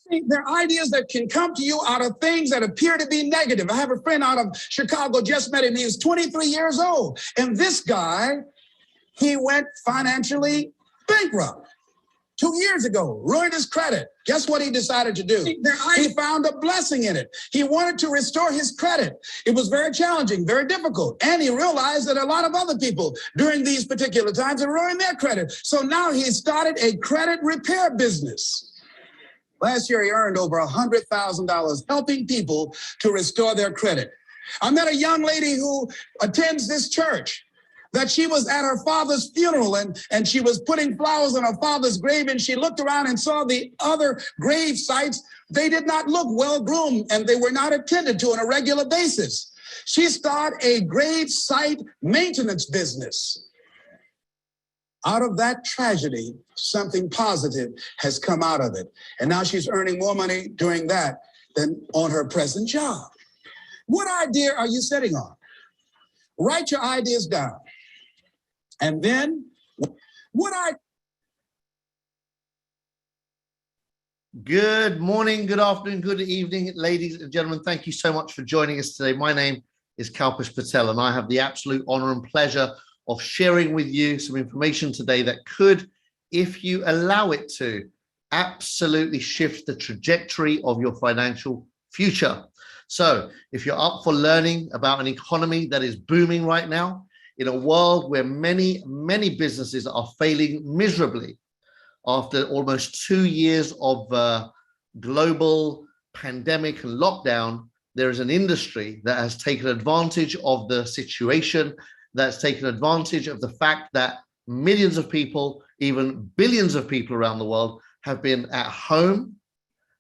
See, there are ideas that can come to you out of things that appear to be negative. I have a friend out of Chicago, just met him. He was 23 years old. And this guy, he went financially bankrupt 2 years ago, ruined his credit. Guess what he decided to do? He found a blessing in it. He wanted to restore his credit. It was very challenging, very difficult. And he realized that a lot of other people during these particular times have ruined their credit. So now he started a credit repair business. Last year, he earned over $100,000 helping people to restore their credit. I met a young lady who attends this church, that she was at her father's funeral and she was putting flowers on her father's grave, and she looked around and saw the other grave sites. They did not look well groomed and they were not attended to on a regular basis. She started a grave site maintenance business. Out of that tragedy, something positive has come out of it. And now she's earning more money doing that than on her present job. What idea are you sitting on? Write your ideas down. And then, Good morning, good afternoon, good evening, ladies and gentlemen. Thank you so much for joining us today. My name is Kalpesh Patel, and I have the absolute honor and pleasure of sharing with you some information today that could, if you allow it to, absolutely shift the trajectory of your financial future. So if you're up for learning about an economy that is booming right now, in a world where many businesses are failing miserably after almost 2 years of global pandemic and lockdown, there is an industry that has taken advantage of the situation, that's taken advantage of the fact that millions of people, even billions of people around the world, have been at home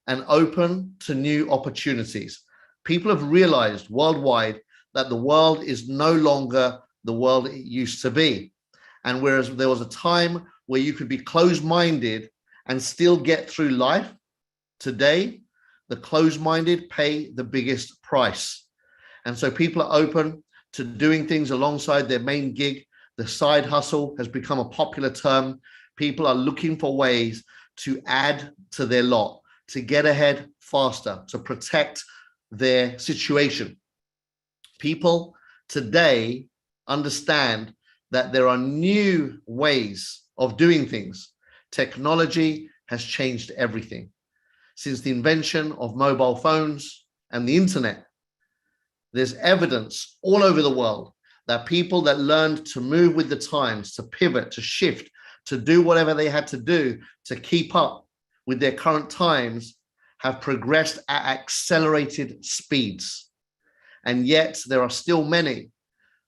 and open to new opportunities. People have realized worldwide that the world is no longer the world it used to be. And whereas there was a time where you could be closed-minded and still get through life, today, the closed-minded pay the biggest price. And so people are open to doing things alongside their main gig. The side hustle has become a popular term. People are looking for ways to add to their lot, to get ahead faster, to protect their situation. People today understand that there are new ways of doing things. Technology has changed everything. Since the invention of mobile phones and the internet, there's evidence all over the world that people that learned to move with the times, to pivot, to shift, to do whatever they had to do to keep up with their current times have progressed at accelerated speeds. And yet there are still many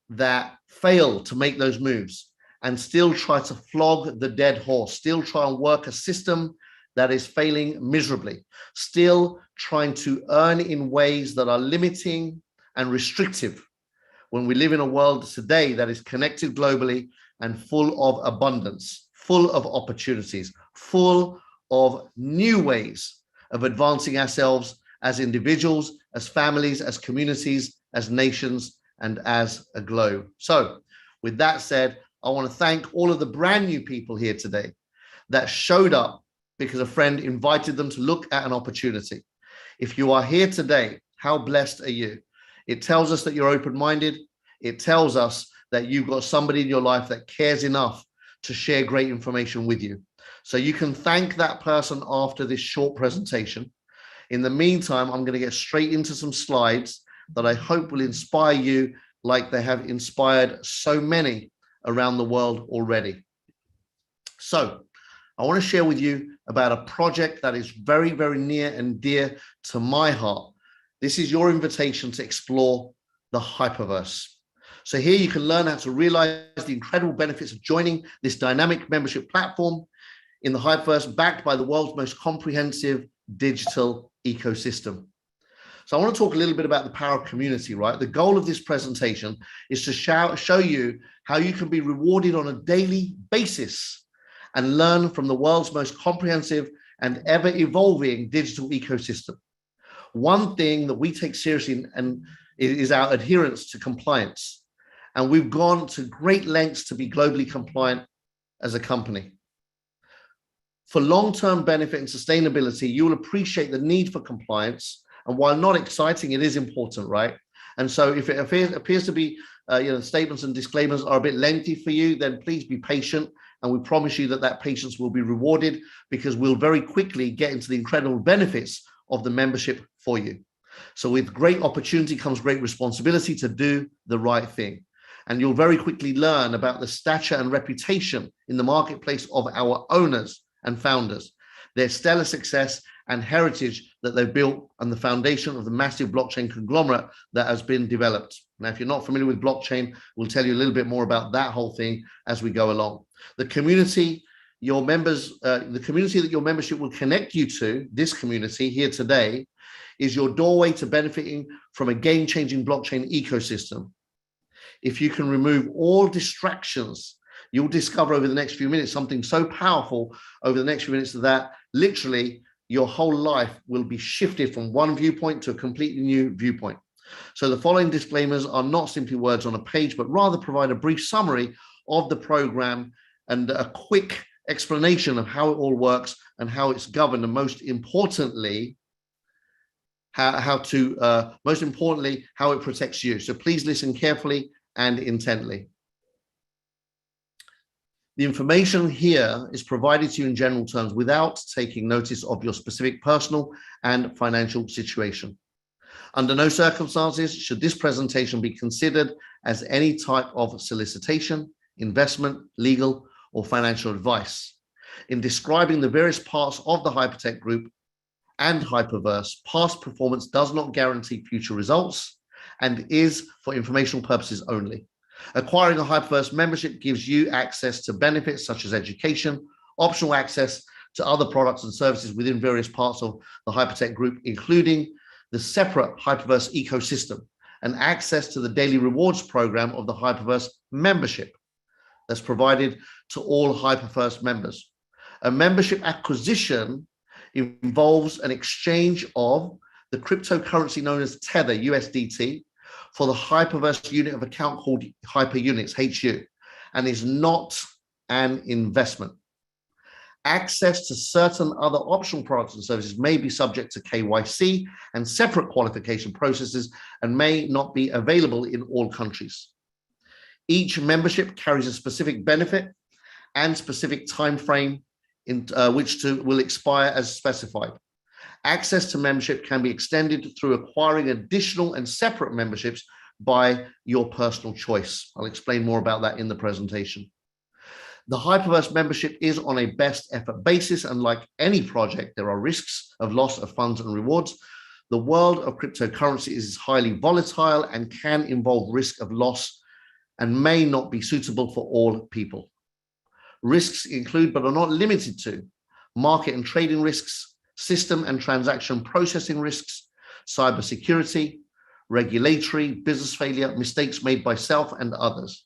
that fail to make those moves and still try to flog the dead horse, still try and work a system that is failing miserably, still trying to earn in ways that are limiting and restrictive when we live in a world today that is connected globally and full of abundance, full of opportunities, full of new ways of advancing ourselves as individuals, as families, as communities, as nations, and as a globe. So with that said, I want to thank all of the brand new people here today that showed up because a friend invited them to look at an opportunity. If you are here today, how blessed are you? It tells us that you're open-minded. It tells us that you've got somebody in your life that cares enough to share great information with you. So you can thank that person after this short presentation. In the meantime, I'm going to get straight into some slides that I hope will inspire you like they have inspired so many around the world already. So I want to share with you about a project that is very, very near and dear to my heart. This is your invitation to explore the Hyperverse. So here you can learn how to realize the incredible benefits of joining this dynamic membership platform in the Hyperverse, backed by the world's most comprehensive digital ecosystem. So I want to talk a little bit about the power of community, right? The goal of this presentation is to show you how you can be rewarded on a daily basis and learn from the world's most comprehensive and ever evolving digital ecosystem. One thing that we take seriously and is our adherence to compliance. And we've gone to great lengths to be globally compliant as a company. For long-term benefit and sustainability, you will appreciate the need for compliance. And while not exciting, it is important, right? And so if it appears to be, statements and disclaimers are a bit lengthy for you, then please be patient. And we promise you that patience will be rewarded, because we'll very quickly get into the incredible benefits of the membership for you. So with great opportunity comes great responsibility to do the right thing. And you'll very quickly learn about the stature and reputation in the marketplace of our owners and founders, their stellar success and heritage that they've built, and the foundation of the massive blockchain conglomerate that has been developed. Now, if you're not familiar with blockchain, we'll tell you a little bit more about that whole thing as we go along. The community, your members, the community that your membership will connect you to, this community here today, is your doorway to benefiting from a game-changing blockchain ecosystem. If you can remove all distractions, you'll discover over the next few minutes something so powerful over the next few minutes that literally your whole life will be shifted from one viewpoint to a completely new viewpoint. So the following disclaimers are not simply words on a page, but rather provide a brief summary of the program and a quick explanation of how it all works and how it's governed, and most importantly, how it protects you. So please listen carefully and intently. The information here is provided to you in general terms without taking notice of your specific personal and financial situation. Under no circumstances should this presentation be considered as any type of solicitation, investment, legal, or financial advice. In describing the various parts of the Hypertech Group and Hyperverse, past performance does not guarantee future results and is for informational purposes only. Acquiring a Hyperverse membership gives you access to benefits such as education, optional access to other products and services within various parts of the Hypertech Group, including the separate Hyperverse ecosystem, and access to the daily rewards program of the Hyperverse membership that's provided to all Hyperverse members. A membership acquisition involves an exchange of the cryptocurrency known as Tether, USDT, for the Hyperverse unit of account called Hyper Units, HU, and is not an investment. Access to certain other optional products and services may be subject to KYC and separate qualification processes and may not be available in all countries. Each membership carries a specific benefit and specific time frame in which will expire as specified. Access to membership can be extended through acquiring additional and separate memberships by your personal choice. I'll explain more about that in the presentation. The Hyperverse membership is on a best effort basis, and like any project, there are risks of loss of funds and rewards. The world of cryptocurrency is highly volatile and can involve risk of loss and may not be suitable for all people. Risks include, but are not limited to, market and trading risks, system and transaction processing risks, cybersecurity, regulatory, business failure, mistakes made by self and others.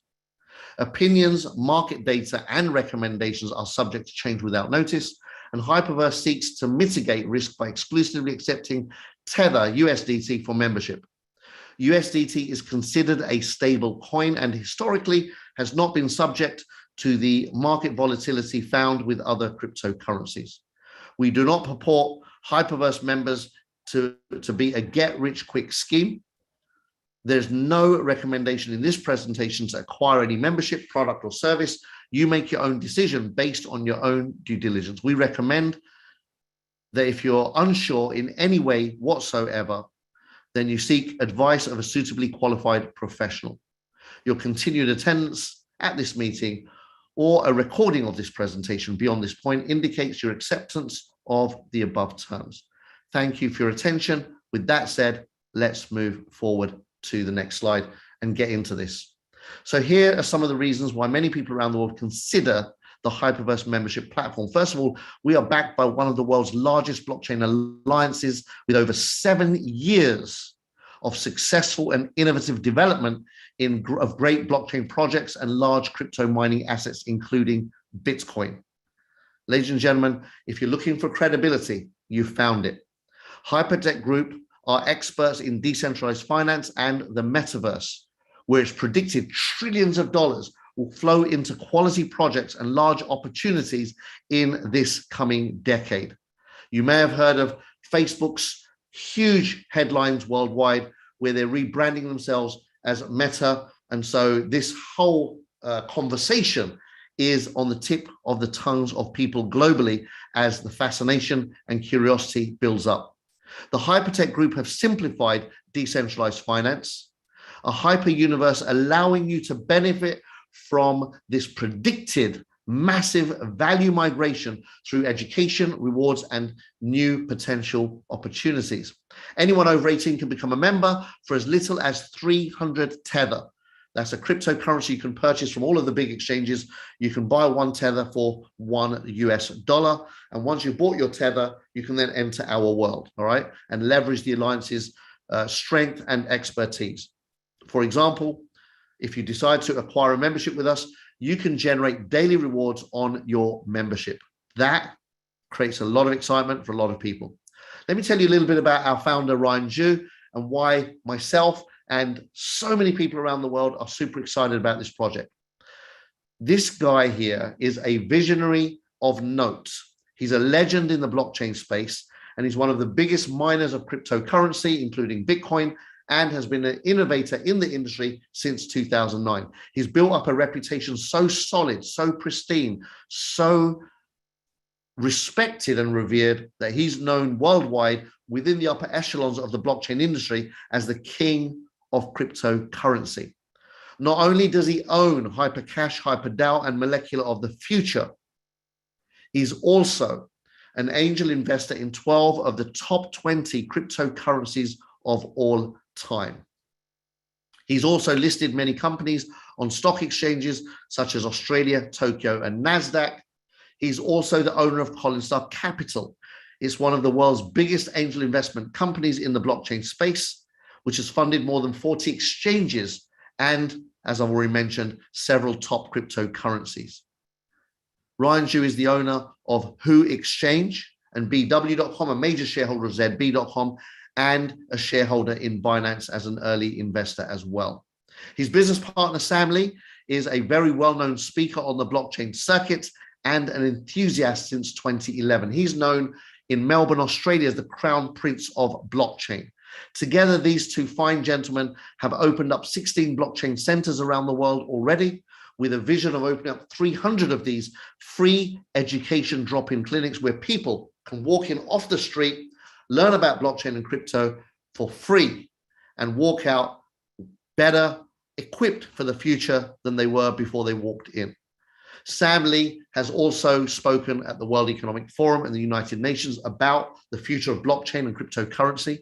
Opinions, market data, and recommendations are subject to change without notice, and Hyperverse seeks to mitigate risk by exclusively accepting Tether USDT for membership. USDT is considered a stable coin and historically has not been subject to the market volatility found with other cryptocurrencies. We do not purport Hyperverse members to be a get-rich-quick scheme. There's no recommendation in this presentation to acquire any membership, product, or service. You make your own decision based on your own due diligence. We recommend that if you're unsure in any way whatsoever, then you seek advice of a suitably qualified professional. Your continued attendance at this meeting or a recording of this presentation beyond this point indicates your acceptance of the above terms. Thank you for your attention. With that said, let's move forward to the next slide and get into this. So here are some of the reasons why many people around the world consider the Hyperverse membership platform. First of all, we are backed by one of the world's largest blockchain alliances with over 7 years of successful and innovative development of great blockchain projects and large crypto mining assets, including Bitcoin. Ladies and gentlemen, if you're looking for credibility, you found it. Hypertech Group are experts in decentralized finance and the metaverse, where it's predicted trillions of dollars will flow into quality projects and large opportunities in this coming decade. You may have heard of Facebook's huge headlines worldwide where they're rebranding themselves as Meta. And so this whole conversation is on the tip of the tongues of people globally as the fascination and curiosity builds up. The Hypertech Group have simplified decentralized finance, a hyper universe allowing you to benefit from this predicted massive value migration through education, rewards, and new potential opportunities. Anyone over 18 can become a member for as little as 300 Tether. That's a cryptocurrency you can purchase from all of the big exchanges. You can buy one Tether for $1. And once you've bought your Tether, you can then enter our world, all right, and leverage the alliance's strength and expertise. For example, if you decide to acquire a membership with us, you can generate daily rewards on your membership. That creates a lot of excitement for a lot of people. Let me tell you a little bit about our founder, Ryan Zhu, and why myself and so many people around the world are super excited about this project. This guy here is a visionary of note. He's a legend in the blockchain space, and he's one of the biggest miners of cryptocurrency, including Bitcoin, and has been an innovator in the industry since 2009. He's built up a reputation so solid, so pristine, so respected and revered that he's known worldwide within the upper echelons of the blockchain industry as the king of cryptocurrency. Not only does he own Hypercash, HyperDAO, and Molecular of the Future, he's also an angel investor in 12 of the top 20 cryptocurrencies of all time. He's also listed many companies on stock exchanges such as Australia, Tokyo, and NASDAQ. He's also the owner of Collinstar Capital. It's one of the world's biggest angel investment companies in the blockchain space, which has funded more than 40 exchanges and, as I've already mentioned, several top cryptocurrencies. Ryan Zhu is the owner of Who Exchange and BW.com, a major shareholder of ZB.com, and a shareholder in Binance as an early investor as well. His business partner, Sam Lee, is a very well-known speaker on the blockchain circuit and an enthusiast since 2011. He's known in Melbourne, Australia as the Crown Prince of Blockchain. Together, these two fine gentlemen have opened up 16 blockchain centers around the world already, with a vision of opening up 300 of these free education drop-in clinics where people can walk in off the street, learn about blockchain and crypto for free, and walk out better equipped for the future than they were before they walked in. Sam Lee has also spoken at the World Economic Forum and the United Nations about the future of blockchain and cryptocurrency.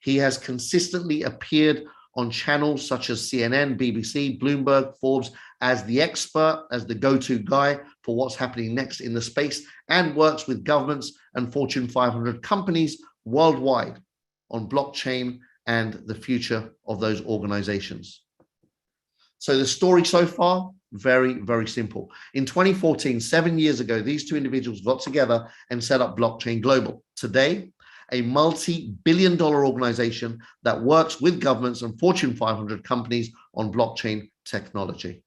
He has consistently appeared on channels such as CNN, BBC, Bloomberg, Forbes as the expert, as the go-to guy for what's happening next in the space, and works with governments and Fortune 500 companies worldwide on blockchain and the future of those organizations. So the story so far, very, very simple. In 2014, 7 years ago, these two individuals got together and set up Blockchain Global. Today, a multi-billion-dollar organization that works with governments and Fortune 500 companies on blockchain technology.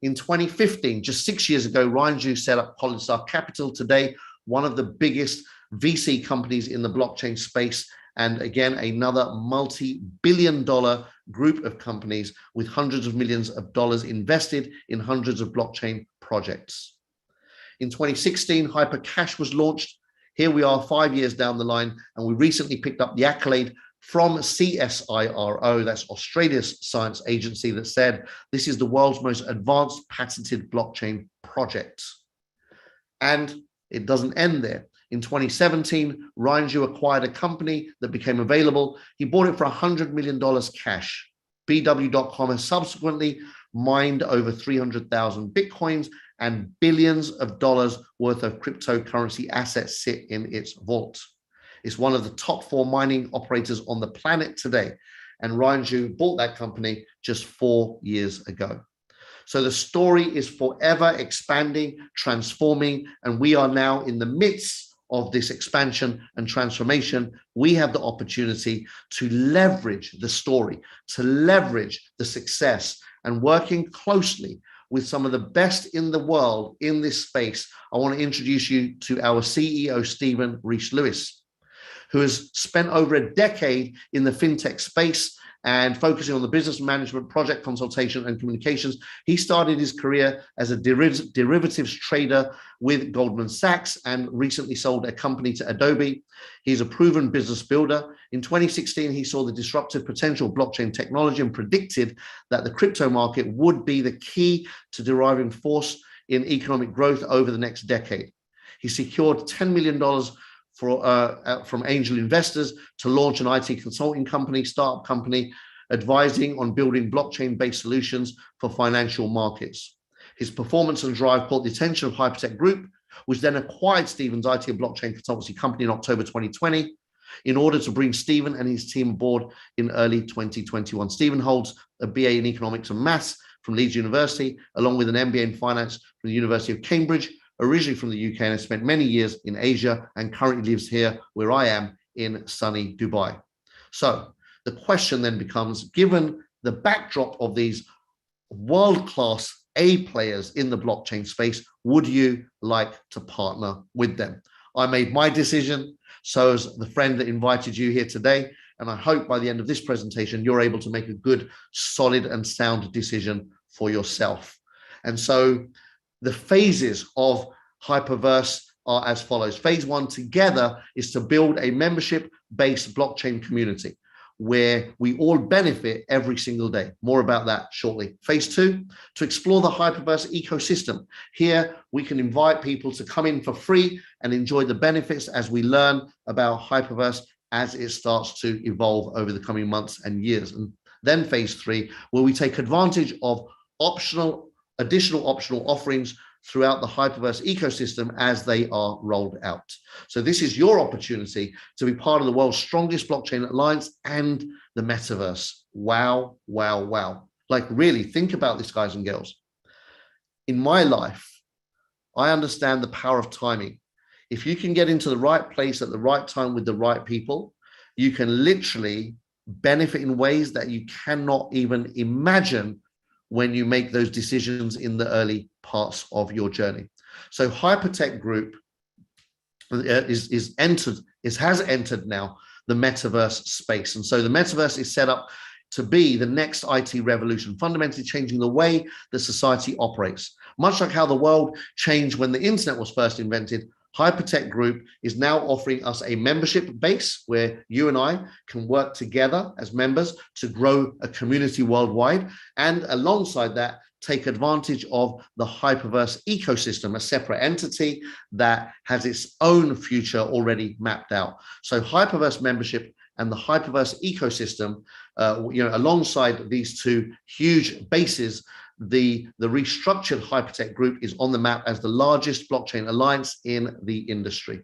In 2015, just 6 years ago, Ryan Zhu set up Collinstar Capital. Today, one of the biggest VC companies in the blockchain space, and again, another multi-billion-dollar group of companies with hundreds of millions of dollars invested in hundreds of blockchain projects. In 2016, Hypercash was launched. Here we are 5 years down the line, and we recently picked up the accolade from CSIRO, that's Australia's science agency, that said this is the world's most advanced patented blockchain project. And it doesn't end there. In 2017, Ryan Zhu acquired a company that became available. He bought it for $100 million cash. BW.com has subsequently mined over 300,000 Bitcoins, and billions of dollars worth of cryptocurrency assets sit in its vault. It's one of the top 4 mining operators on the planet today. And Ryan Zhu bought that company just 4 years ago. So the story is forever expanding, transforming, and we are now in the midst of this expansion and transformation. We have the opportunity to leverage the story, to leverage the success, and working closely with some of the best in the world in this space, I want to introduce you to our CEO, Stephen Rees-Lewis, who has spent over a decade in the fintech space and focusing on the business management, project consultation, and communications. He started his career as a derivatives trader with Goldman Sachs and recently sold a company to Adobe. He's a proven business builder. In 2016, he saw the disruptive potential of blockchain technology and predicted that the crypto market would be the key to driving force in economic growth over the next decade. He secured $10 million from angel investors to launch an IT consulting company, startup company, advising on building blockchain-based solutions for financial markets. His performance and drive caught the attention of Hypertech Group, which then acquired Stephen's IT and blockchain consultancy company in October 2020 in order to bring Stephen and his team aboard in early 2021. Stephen holds a BA in economics and maths from Leeds University, along with an MBA in finance from the University of Cambridge, originally from the UK, and has spent many years in Asia and currently lives here where I am in sunny Dubai. So the question then becomes, given the backdrop of these world-class A players in the blockchain space, would you like to partner with them? I made my decision, so has the friend that invited you here today, and I hope by the end of this presentation, you're able to make a good, solid and sound decision for yourself. And so the phases of Hyperverse are as follows. Phase one together is to build a membership-based blockchain community where we all benefit every single day. More about that shortly. Phase two, to explore the Hyperverse ecosystem. Here, we can invite people to come in for free and enjoy the benefits as we learn about Hyperverse as it starts to evolve over the coming months and years. And then phase three, where we take advantage of additional optional offerings throughout the Hyperverse ecosystem as they are rolled out. So this is your opportunity to be part of the world's strongest blockchain alliance and the metaverse. Wow, wow, wow. Like really think about this, guys and girls. In my life, I understand the power of timing. If you can get into the right place at the right time with the right people, you can literally benefit in ways that you cannot even imagine when you make those decisions in the early parts of your journey. So Hypertech Group has entered now the metaverse space. And so the metaverse is set up to be the next IT revolution, fundamentally changing the way that society operates. Much like how the world changed when the internet was first invented, Hypertech Group is now offering us a membership base where you and I can work together as members to grow a community worldwide, and alongside that, take advantage of the Hyperverse ecosystem, a separate entity that has its own future already mapped out. So Hyperverse membership and the Hyperverse ecosystem, alongside these two huge bases, the restructured Hypertech Group is on the map as the largest blockchain alliance in the industry.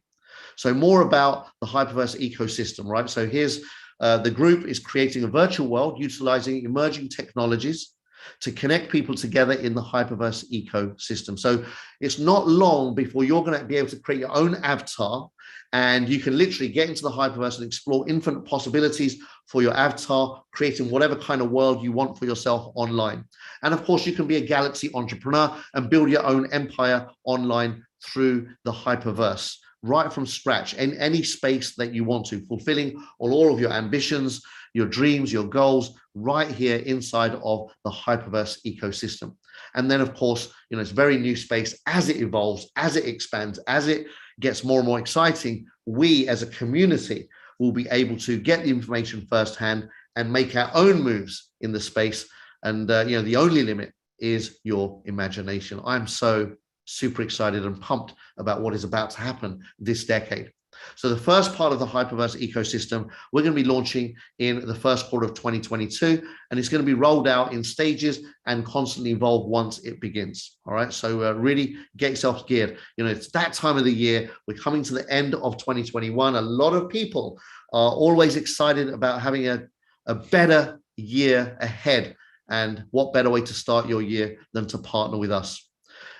So more about the Hyperverse ecosystem, right? So here's the group is creating a virtual world utilizing emerging technologies to connect people together in the Hyperverse ecosystem. So it's not long before you're going to be able to create your own avatar, and you can literally get into the Hyperverse and explore infinite possibilities for your avatar, creating whatever kind of world you want for yourself online. And of course, you can be a galaxy entrepreneur and build your own empire online through the Hyperverse, right from scratch, in any space that you want to, fulfilling all of your ambitions, your dreams, your goals, right here inside of the Hyperverse ecosystem. And then, of course, it's a very new space as it evolves, as it expands, as it gets more and more exciting. We as a community will be able to get the information firsthand and make our own moves in the space. And, the only limit is your imagination. I'm so super excited and pumped about what is about to happen this decade. So the first part of the Hyperverse ecosystem, we're going to be launching in the first quarter of 2022, and it's going to be rolled out in stages and constantly evolve once it begins. All right. So really get yourself geared. It's that time of the year. We're coming to the end of 2021. A lot of people are always excited about having a better year ahead. And what better way to start your year than to partner with us?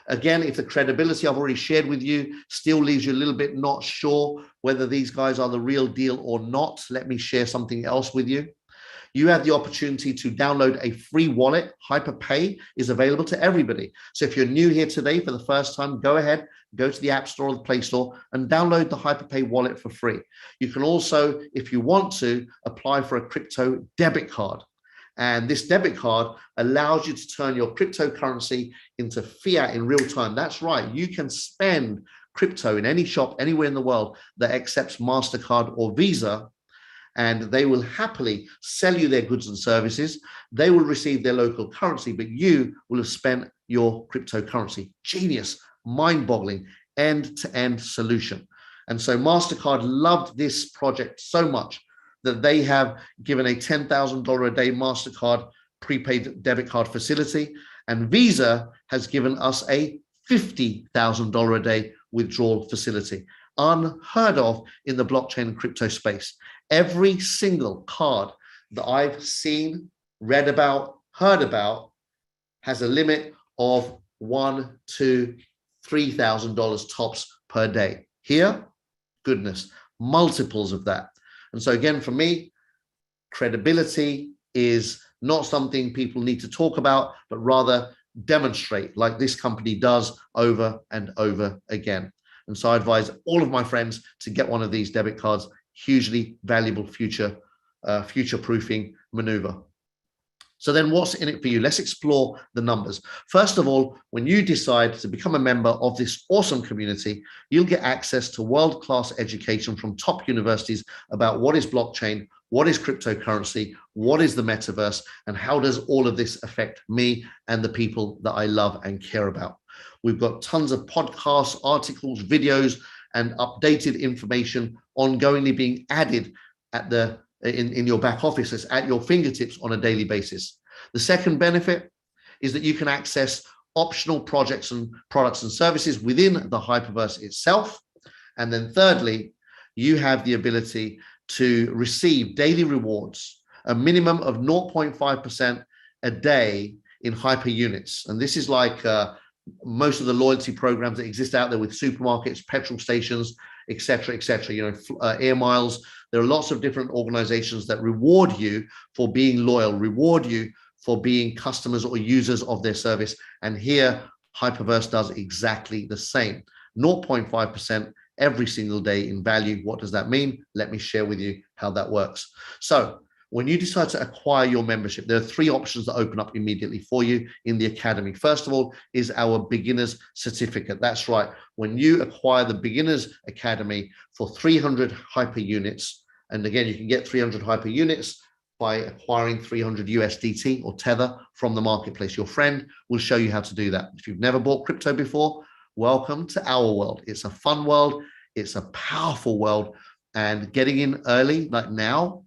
Again, if the credibility I've already shared with you still leaves you a little bit not sure whether these guys are the real deal or not, let me share something else with you. You have the opportunity to download a free wallet. Hyperpay is available to everybody. So if you're new here today for the first time, go ahead, go to the App Store or the Play Store and download the Hyperpay wallet for free. You can also, if you want to, apply for a crypto debit card. And this debit card allows you to turn your cryptocurrency into fiat in real time. That's right. You can spend crypto in any shop anywhere in the world that accepts MasterCard or Visa, and they will happily sell you their goods and services. They will receive their local currency, but you will have spent your cryptocurrency. Genius, mind-boggling, end-to-end solution. And so MasterCard loved this project so much that they have given a $10,000 a day MasterCard prepaid debit card facility, and Visa has given us a $50,000 a day withdrawal facility. Unheard of in the blockchain and crypto space. Every single card that I've seen, read about, heard about has a limit of $1,000, $2,000, $3,000 tops per day. Here, goodness, multiples of that. And so again, for me, credibility is not something people need to talk about, but rather demonstrate, like this company does over and over again. And so I advise all of my friends to get one of these debit cards. Hugely valuable future-proofing maneuver. So then what's in it for you? Let's explore the numbers. First of all, when you decide to become a member of this awesome community, you'll get access to world-class education from top universities about what is blockchain, what is cryptocurrency, what is the metaverse, and how does all of this affect me and the people that I love and care about. We've got tons of podcasts, articles, videos, and updated information ongoingly being added at in your back office. It's at your fingertips on a daily basis. The second benefit is that you can access optional projects and products and services within the Hyperverse itself. And then thirdly, you have the ability to receive daily rewards, a minimum of 0.5% a day in hyper units. And this is like most of the loyalty programs that exist out there with supermarkets, petrol stations, etc., air miles. There are lots of different organizations that reward you for being loyal, reward you for being customers or users of their service. And here, Hyperverse does exactly the same. 0.5% every single day in value. What does that mean? Let me share with you how that works. So when you decide to acquire your membership, there are three options that open up immediately for you in the Academy. First of all is our beginner's certificate. That's right. When you acquire the beginner's Academy for 300 hyper units, and again, you can get 300 hyper units by acquiring 300 USDT or Tether from the marketplace. Your friend will show you how to do that. If you've never bought crypto before, welcome to our world. It's a fun world. It's a powerful world. And getting in early, like now,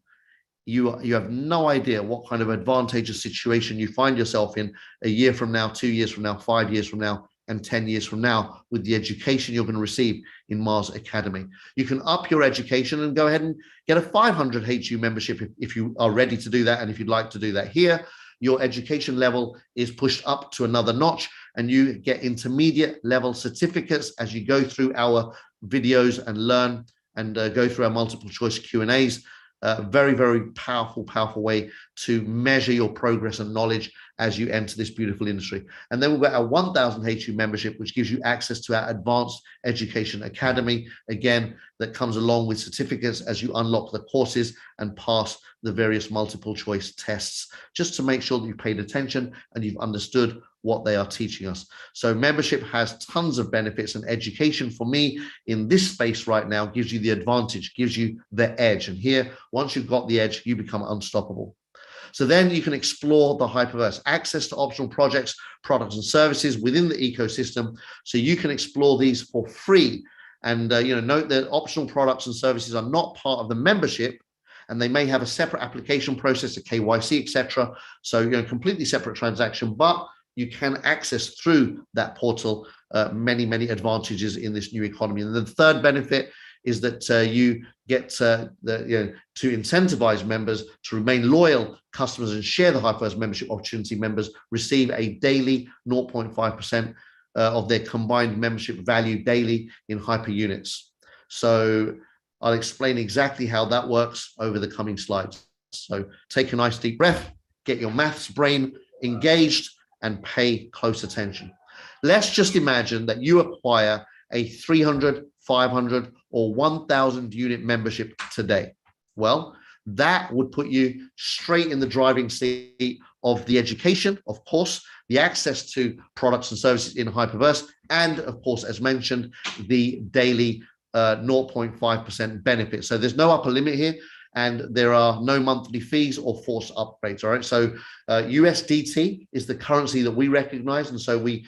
you have no idea what kind of advantageous situation you find yourself in a year from now, 2 years from now, 5 years from now, and 10 years from now with the education you're going to receive in Mars Academy. You can up your education and go ahead and get a 500 HU membership if you are ready to do that, and if you'd like to do that. Here, your education level is pushed up to another notch, and you get intermediate level certificates as you go through our videos and learn and go through our multiple choice Q&As. Very, very powerful way to measure your progress and knowledge as you enter this beautiful industry. And then we've got our 1000 HU membership, which gives you access to our Advanced Education Academy, again, that comes along with certificates as you unlock the courses and pass the various multiple choice tests, just to make sure that you've paid attention and you've understood what they are teaching us. So membership has tons of benefits, and education for me in this space right now gives you the advantage, gives you the edge. And here, once you've got the edge, you become unstoppable. So then you can explore the Hyperverse, access to optional projects, products, and services within the ecosystem. So you can explore these for free. And note that optional products and services are not part of the membership, and they may have a separate application process, a KYC, etc. So completely separate transaction, but you can access through that portal many advantages in this new economy. And the third benefit is that you get to incentivize members to remain loyal customers and share the Hyperverse membership opportunity. Members receive a daily 0.5% of their combined membership value daily in hyper units. So I'll explain exactly how that works over the coming slides. So take a nice deep breath, get your maths brain engaged, and pay close attention. Let's just imagine that you acquire a 300, 500, or 1,000 unit membership today. Well, that would put you straight in the driving seat of the education, of course, the access to products and services in Hyperverse, and of course, as mentioned, the daily 0.5% benefit. So there's no upper limit here, and there are no monthly fees or forced upgrades. All right. So USDT is the currency that we recognize, and so we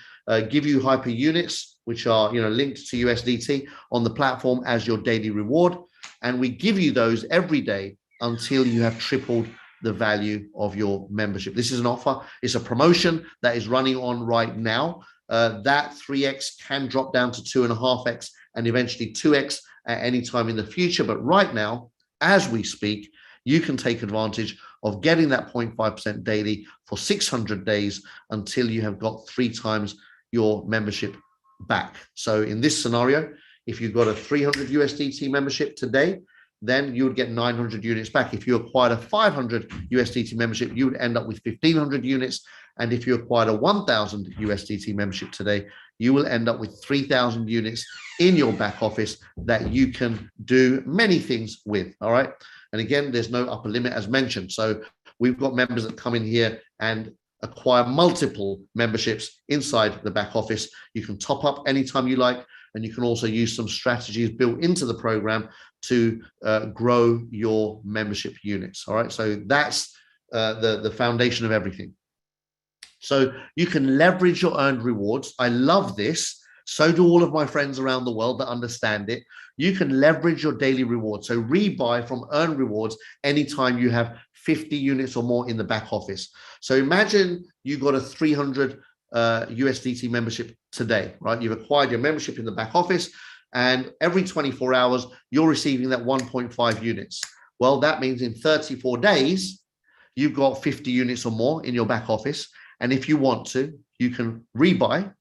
give you hyper units, which are linked to USDT on the platform as your daily reward, and we give you those every day until you have tripled the value of your membership. This is an offer. It's a promotion that is running on right now. That 3x can drop down to 2.5x and eventually 2x at any time in the future. But right now, as we speak, you can take advantage of getting that 0.5% daily for 600 days until you have got 3 times your membership back. So in this scenario, if you've got a 300 USDT membership today, then you would get 900 units back. If you acquired a 500 USDT membership, you would end up with 1,500 units. And if you acquired a 1,000 USDT membership today, you will end up with 3,000 units in your back office that you can do many things with. All right. And again, there's no upper limit as mentioned. So we've got members that come in here and acquire multiple memberships inside the back office. You can top up anytime you like, and you can also use some strategies built into the program to grow your membership units. All right. So that's the foundation of everything. So you can leverage your earned rewards. I love this. So do all of my friends around the world that understand it. You can leverage your daily rewards. So rebuy from earned rewards anytime you have 50 units or more in the back office. So imagine you got a 300 USDT membership today, right? You've acquired your membership in the back office, and every 24 hours, you're receiving that 1.5 units. Well, that means in 34 days, you've got 50 units or more in your back office. And if you want to, you can rebuy,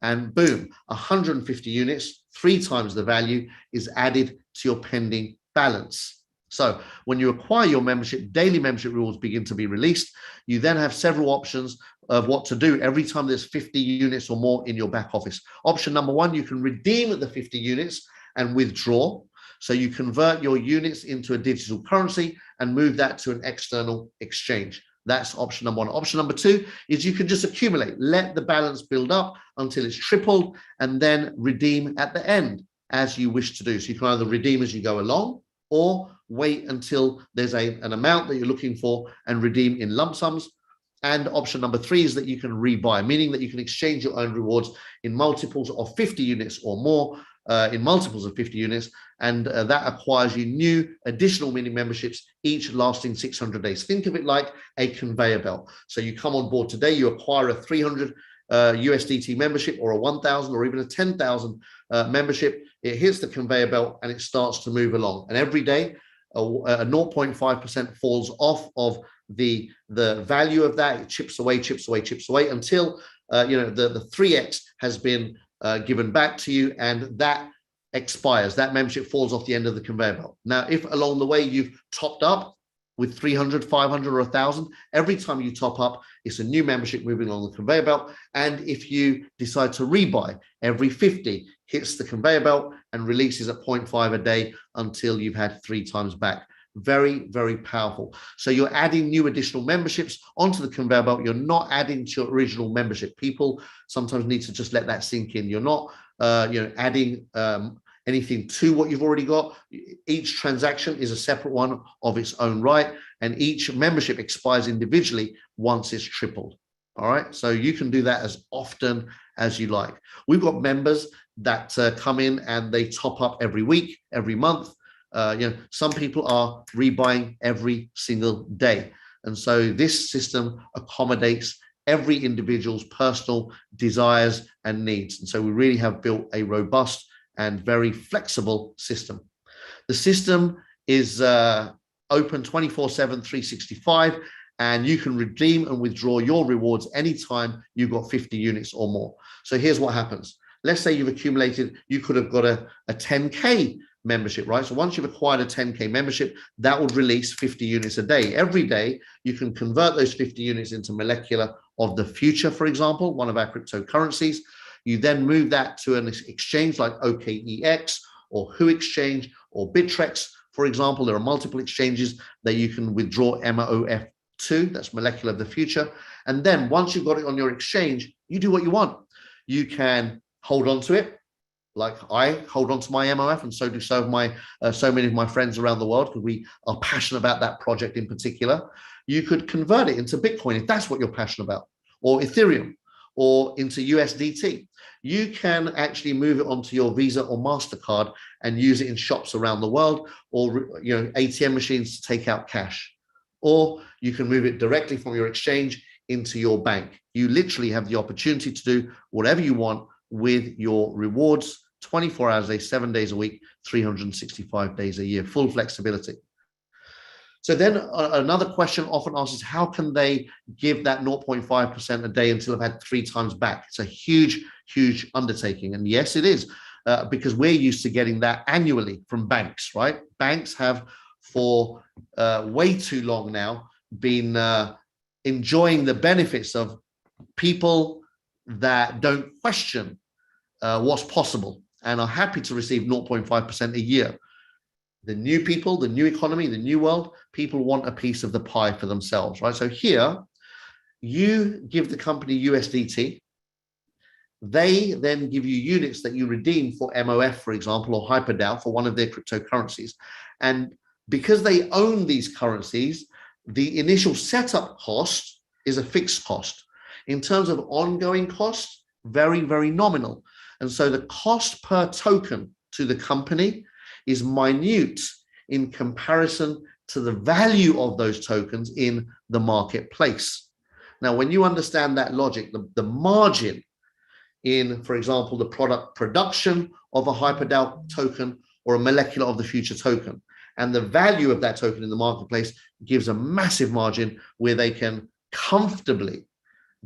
and boom, 150 units, 3 times the value is added to your pending balance. So when you acquire your membership, daily membership rewards begin to be released. You then have several options of what to do every time there's 50 units or more in your back office. Option number 1, you can redeem the 50 units and withdraw. So you convert your units into a digital currency and move that to an external exchange. That's option number 1. Option number 2 is you can just accumulate, let the balance build up until it's tripled, and then redeem at the end as you wish to do. So you can either redeem as you go along, or wait until there's an amount that you're looking for and redeem in lump sums. And option number 3 is that you can rebuy, meaning that you can exchange your own rewards in multiples of 50 units or more, in multiples of 50 units, and that acquires you new additional mini memberships, each lasting 600 days. Think of it like a conveyor belt. So you come on board today, you acquire a 300 USDT membership, or a 1,000, or even a 10,000 membership. It hits the conveyor belt and it starts to move along. And every day, a 0.5% falls off of the value of that. It chips away until the 3x has been given back to you, and that expires. That membership falls off the end of the conveyor belt. Now, if along the way you've topped up with 300, 500, or 1,000, every time you top up, it's a new membership moving along the conveyor belt. And if you decide to rebuy, every 50 hits the conveyor belt and releases at 0.5 a day until you've had 3 times back. Very, very powerful. So you're adding new additional memberships onto the conveyor belt. You're not adding to your original membership. People sometimes need to just let that sink in. You're not adding anything to what you've already got. Each transaction is a separate one of its own right, and each membership expires individually once it's tripled. All right, so you can do that as often as you like. We've got members that come in and they top up every week, every month. Some people are rebuying every single day. And so this system accommodates every individual's personal desires and needs. And so we really have built a robust and very flexible system. The system is open 24/7, 365, and you can redeem and withdraw your rewards anytime you've got 50 units or more. So here's what happens. Let's say you've accumulated, you could have got a 10K membership, right? So once you've acquired a 10K membership, that would release 50 units a day. Every day, you can convert those 50 units into molecular of the future, for example, one of our cryptocurrencies. You then move that to an exchange like OKEX or Who Exchange or Bittrex, for example. There are multiple exchanges that you can withdraw MOF2, that's molecular of the future. And then once you've got it on your exchange, you do what you want. You can hold on to it, like I hold on to my MOF, and so do so many of my friends around the world, because we are passionate about that project in particular. You could convert it into Bitcoin if that's what you're passionate about, or Ethereum, or into USDT. You can actually move it onto your Visa or MasterCard and use it in shops around the world, or ATM machines to take out cash. Or you can move it directly from your exchange into your bank. You literally have the opportunity to do whatever you want with your rewards, 24 hours a day, 7 days a week, 365 days a year, full flexibility. So then another question often asked is, how can they give that 0.5% a day until they've had 3 times back? It's a huge, huge undertaking. And yes, it is, because we're used to getting that annually from banks, right? Banks have for way too long now been enjoying the benefits of people that don't question what's possible and are happy to receive 0.5% a year. The new people, the new economy, the new world, people want a piece of the pie for themselves, right? So here, you give the company USDT. They then give you units that you redeem for MOF, for example, or HyperDAO for one of their cryptocurrencies. And because they own these currencies, the initial setup cost is a fixed cost. In terms of ongoing costs, very, very nominal. And so the cost per token to the company is minute in comparison to the value of those tokens in the marketplace. Now, when you understand that logic, the margin in, for example, the product production of a HyperDAO token or a molecular of the future token, and the value of that token in the marketplace gives a massive margin where they can comfortably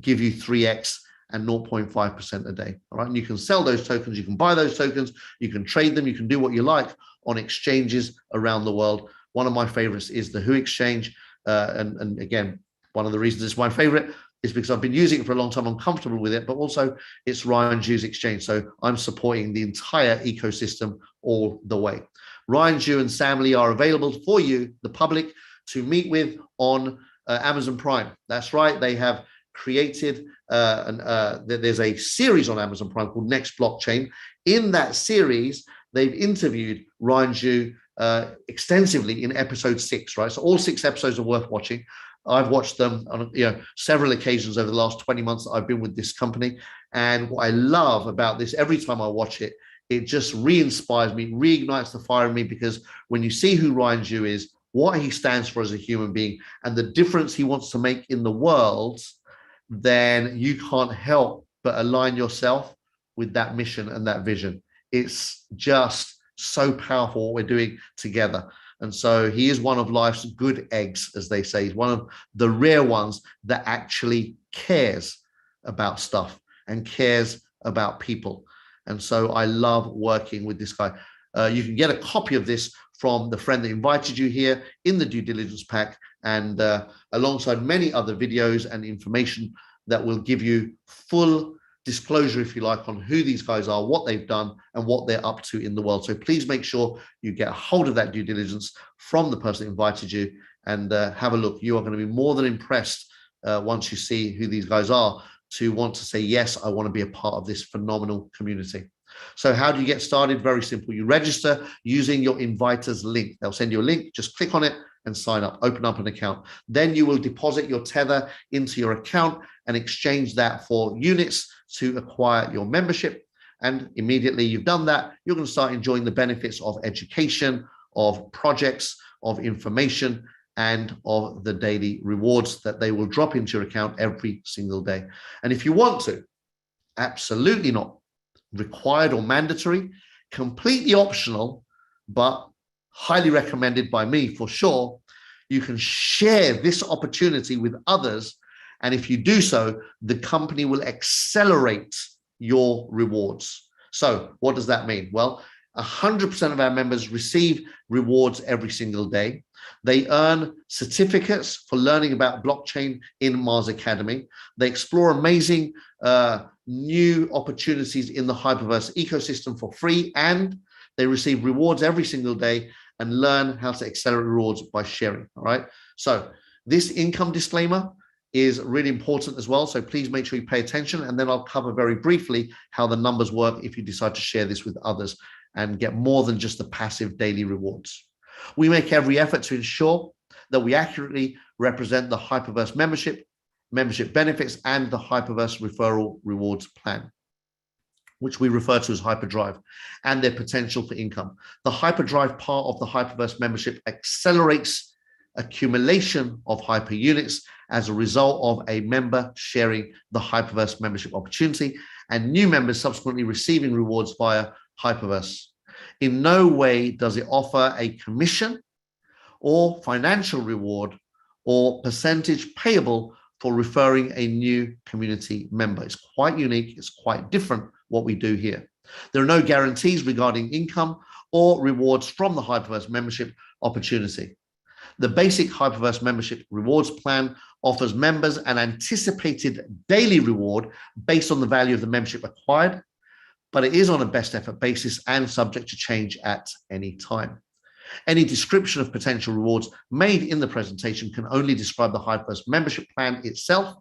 give you 3x and 0.5% a day. All right. And you can sell those tokens, you can buy those tokens, you can trade them, you can do what you like on exchanges around the world. One of my favorites is the Who Exchange. And again, one of the reasons it's my favorite is because I've been using it for a long time. I'm comfortable with it, but also it's Ryan Zhu's exchange. So I'm supporting the entire ecosystem all the way. Ryan Zhu and Sam Lee are available for you, the public, to meet with on Amazon Prime. That's right. They have created there's a series on Amazon Prime called Next Blockchain. In that series, they've interviewed Ryan Zhu extensively in episode 6, right? So all 6 episodes are worth watching. I've watched them on several occasions over the last 20 months that I've been with this company. And what I love about this, every time I watch it, it just re-inspires me, reignites the fire in me, because when you see who Ryan Zhu is, what he stands for as a human being, and the difference he wants to make in the world, then you can't help but align yourself with that mission and that vision. It's just so powerful what we're doing together. And so he is one of life's good eggs, as they say. He's one of the rare ones that actually cares about stuff and cares about people. And so I love working with this guy. You can get a copy of this from the friend that invited you here in the due diligence pack, and alongside many other videos and information that will give you full disclosure, if you like, on who these guys are, what they've done, and what they're up to in the world. So please make sure you get a hold of that due diligence from the person that invited you, and have a look. You are going to be more than impressed once you see who these guys are, to want to say, yes, I want to be a part of this phenomenal community. So how do you get started? Very simple. You register using your inviters link. They'll send you a link. Just click on it and sign up, open up an account. Then you will deposit your Tether into your account and exchange that for units to acquire your membership. And immediately you've done that, you're going to start enjoying the benefits of education, of projects, of information, and of the daily rewards that they will drop into your account every single day. And if you want to, absolutely not required or mandatory, completely optional, but highly recommended by me for sure, you can share this opportunity with others. And if you do so, the company will accelerate your rewards. So what does that mean? Well, 100% of our members receive rewards every single day. They earn certificates for learning about blockchain in Mars Academy. They explore amazing new opportunities in the Hyperverse ecosystem for free, and they receive rewards every single day and learn how to accelerate rewards by sharing. All right. So this income disclaimer is really important as well. So please make sure you pay attention, and then I'll cover very briefly how the numbers work if you decide to share this with others and get more than just the passive daily rewards. We make every effort to ensure that we accurately represent the Hyperverse membership benefits, and the Hyperverse referral rewards plan, which we refer to as Hyperdrive, and their potential for income. The Hyperdrive part of the Hyperverse membership accelerates accumulation of hyper units as a result of a member sharing the Hyperverse membership opportunity, and new members subsequently receiving rewards via Hyperverse. In no way does it offer a commission or financial reward or percentage payable for referring a new community member. It's quite unique. It's quite different what we do here. There are no guarantees regarding income or rewards from the Hyperverse membership opportunity. The basic Hyperverse membership rewards plan offers members an anticipated daily reward based on the value of the membership acquired, but it is on a best effort basis and subject to change at any time. Any description of potential rewards made in the presentation can only describe the Hyperverse membership plan itself,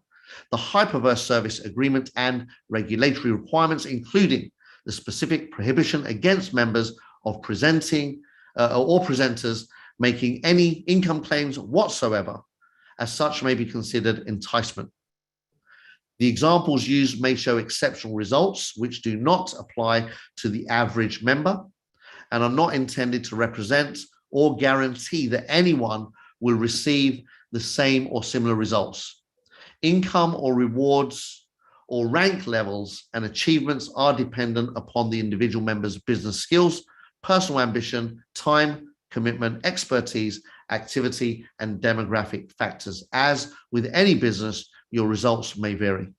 the Hyperverse service agreement, and regulatory requirements, including the specific prohibition against members of presenting or presenters making any income claims whatsoever. As such, may be considered enticement. The examples used may show exceptional results, which do not apply to the average member and are not intended to represent or guarantee that anyone will receive the same or similar results. Income or rewards or rank levels and achievements are dependent upon the individual member's business skills, personal ambition, time, commitment, expertise, activity, and demographic factors. As with any business, your results may vary.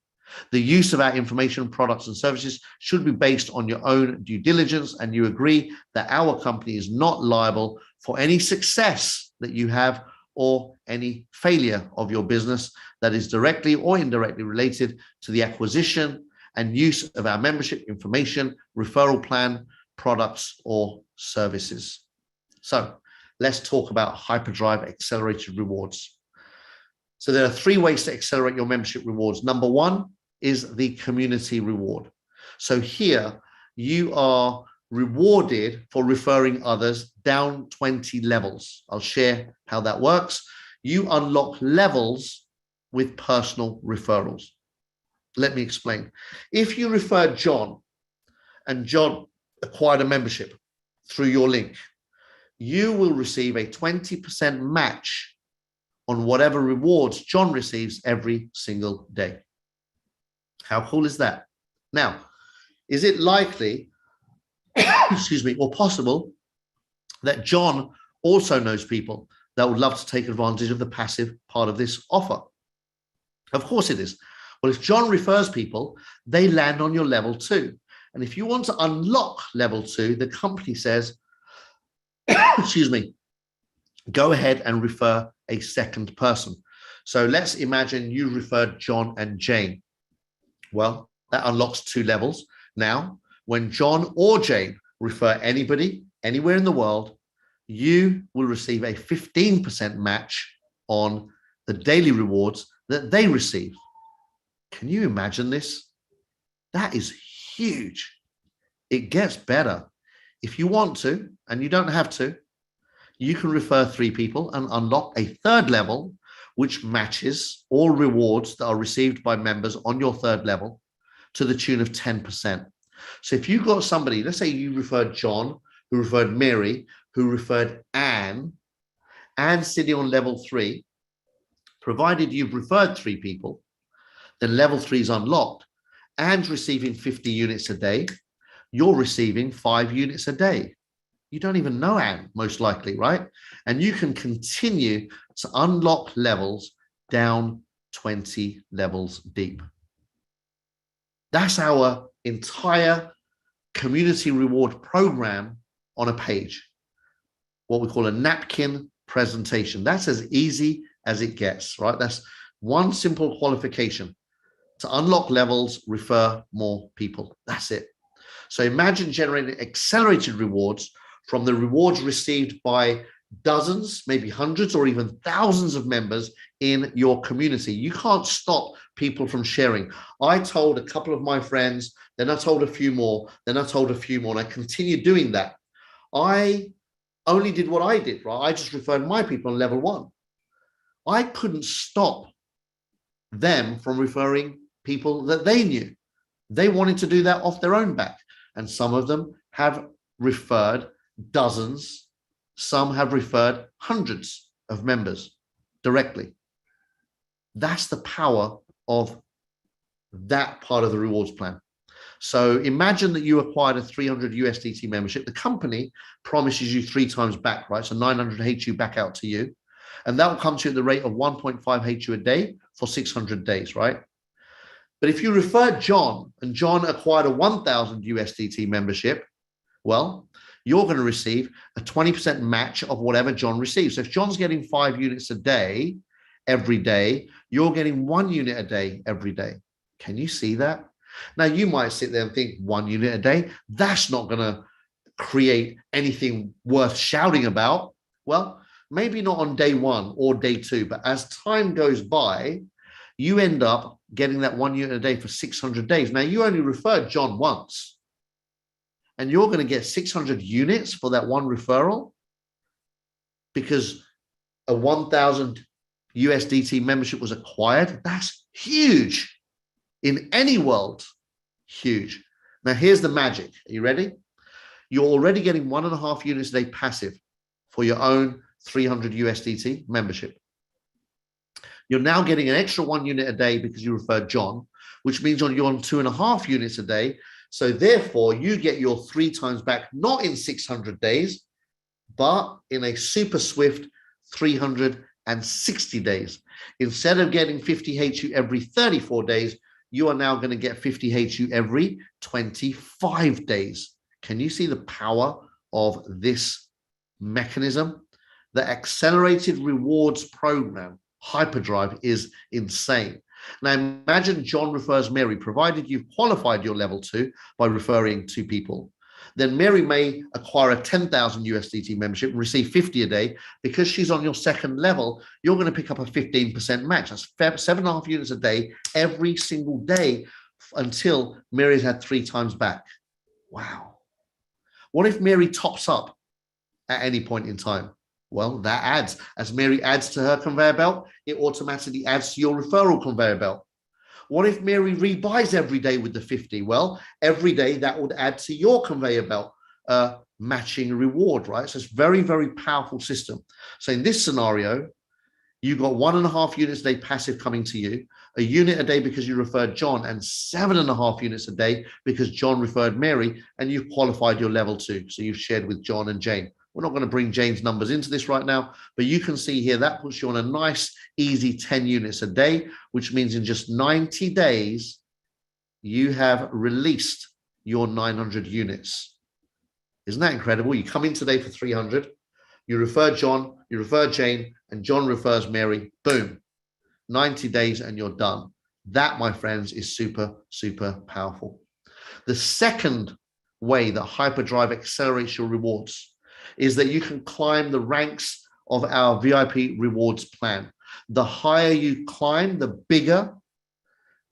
The use of our information, products, and services should be based on your own due diligence, and you agree that our company is not liable for any success that you have or any failure of your business that is directly or indirectly related to the acquisition and use of our membership information, referral plan, products, or services. So let's talk about Hyperdrive accelerated rewards. So there are 3 ways to accelerate your membership rewards. Number 1 is the community reward. So here you are rewarded for referring others down 20 levels. I'll share how that works. You unlock levels with personal referrals. Let me explain. If you refer John and John acquired a membership through your link, you will receive a 20% match on whatever rewards John receives every single day. How cool is that? Now, is it likely, excuse me, or possible that John also knows people that would love to take advantage of the passive part of this offer? Of course it is. Well, if John refers people, they land on your level 2. And if you want to unlock level 2, the company says, excuse me, go ahead and refer a second person. So let's imagine you referred John and Jane. Well, that unlocks 2 levels. Now, when John or Jane refer anybody anywhere in the world, you will receive a 15% match on the daily rewards that they receive. Can you imagine this? That is huge. It gets better. If you want to, and you don't have to, you can refer 3 people and unlock a 3rd level, which matches all rewards that are received by members on your 3rd level to the tune of 10%. So if you've got somebody, let's say you referred John, who referred Mary, who referred Anne sitting on level 3, provided you've referred 3 people, then level 3 is unlocked. Anne's receiving 50 units a day. You're receiving 5 units a day. You don't even know Anne, most likely, right? And you can continue to unlock levels down 20 levels deep. That's our entire community reward program on a page, what we call a napkin presentation. That's as easy as it gets, right? That's one simple qualification. To unlock levels, refer more people. That's it. So imagine generating accelerated rewards from the rewards received by dozens, maybe hundreds or even thousands of members in your community. You can't stop people from sharing. I told a couple of my friends, then I told a few more, then I told a few more, and I continue doing that. I only did what I did, right? I just referred my people on level 1. I couldn't stop them from referring people that they knew. They wanted to do that off their own back. And some of them have referred dozens. Some have referred hundreds of members directly. That's the power of that part of the rewards plan. So imagine that you acquired a 300 USDT membership. The company promises you 3 times back, right? So 900 HU back out to you. And that will come to you at the rate of 1.5 HU a day for 600 days, right? But if you refer John and John acquired a 1,000 USDT membership, well, you're going to receive a 20% match of whatever John receives. So if John's getting 5 units a day, every day, you're getting 1 unit a day, every day. Can you see that? Now, you might sit there and think 1 unit a day, that's not going to create anything worth shouting about. Well, maybe not on day 1 or day 2, but as time goes by, you end up getting that 1 unit a day for 600 days. Now, you only referred John once, and you're going to get 600 units for that one referral because a 1,000 USDT membership was acquired. That's huge in any world. Huge. Now, here's the magic. Are you ready? You're already getting 1.5 units a day passive for your own 300 USDT membership. You're now getting an extra 1 unit a day because you referred John, which means you're on 2.5 units a day. So therefore, you get your 3 times back, not in 600 days, but in a super swift 360 days. Instead of getting 50 HU every 34 days, you are now going to get 50 HU every 25 days. Can you see the power of this mechanism? The accelerated rewards program, Hyperdrive, is insane. Now imagine John refers Mary, provided you've qualified your level 2 by referring 2 people. Then Mary may acquire a 10,000 USDT membership and receive 50 a day. Because she's on your 2nd level, you're going to pick up a 15% match. That's 7.5 units a day, every single day until Mary's had 3 times back. Wow. What if Mary tops up at any point in time? Well, that adds. As Mary adds to her conveyor belt, it automatically adds to your referral conveyor belt. What if Mary rebuys every day with the 50? Well, every day that would add to your conveyor belt matching reward, right? So it's very, very powerful system. So in this scenario, you got 1.5 units a day passive coming to you, a unit a day because you referred John, and 7.5 units a day because John referred Mary, and you've qualified your level 2. So you've shared with John and Jane. We're not going to bring Jane's numbers into this right now, but you can see here that puts you on a nice, easy 10 units a day, which means in just 90 days, you have released your 900 units. Isn't that incredible? You come in today for 300, you refer John, you refer Jane, and John refers Mary. Boom, 90 days and you're done. That, my friends, is super, super powerful. The second way that Hyperdrive accelerates your rewards is that you can climb the ranks of our VIP rewards plan. The higher you climb, the bigger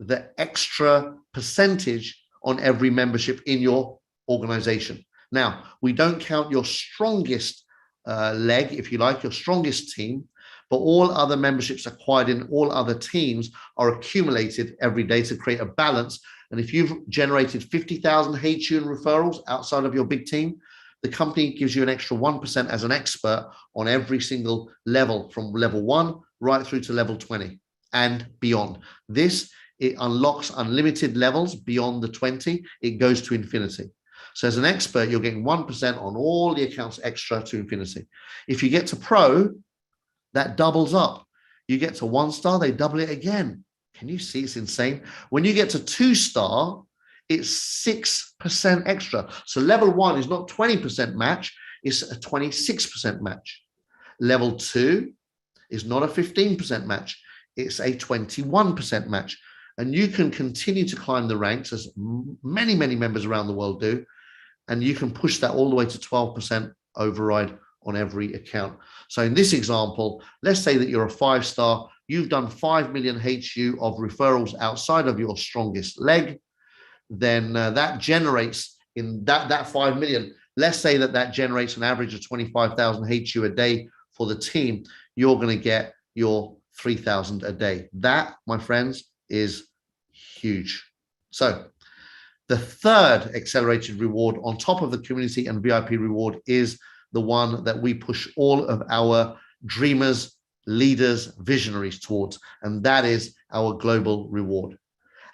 the extra percentage on every membership in your organization. Now, we don't count your strongest leg, if you like, your strongest team, but all other memberships acquired in all other teams are accumulated every day to create a balance. And if you've generated 50,000 HU in referrals outside of your big team, the company gives you an extra 1% as an expert on every single level, from level 1 right through to level 20 and beyond. This, it unlocks unlimited levels beyond the 20. It goes to infinity. So as an expert, you're getting 1% on all the accounts extra to infinity. If you get to pro, that doubles up. You get to 1 star, they double it again. Can you see? It's insane. When you get to 2 star, it's 6% extra. So level 1 is not 20% match, it's a 26% match. Level 2 is not a 15% match, it's a 21% match. And you can continue to climb the ranks, as many, many members around the world do, and you can push that all the way to 12% override on every account. So in this example, let's say that you're a 5-star, you've done 5 million HU of referrals outside of your strongest leg, then that generates in that 5 million, let's say that generates an average of 25,000 HU a day for the team, you're going to get your 3,000 a day. That, my friends, is huge. So the third accelerated reward on top of the community and VIP reward is the one that we push all of our dreamers, leaders, visionaries towards, and that is our global reward.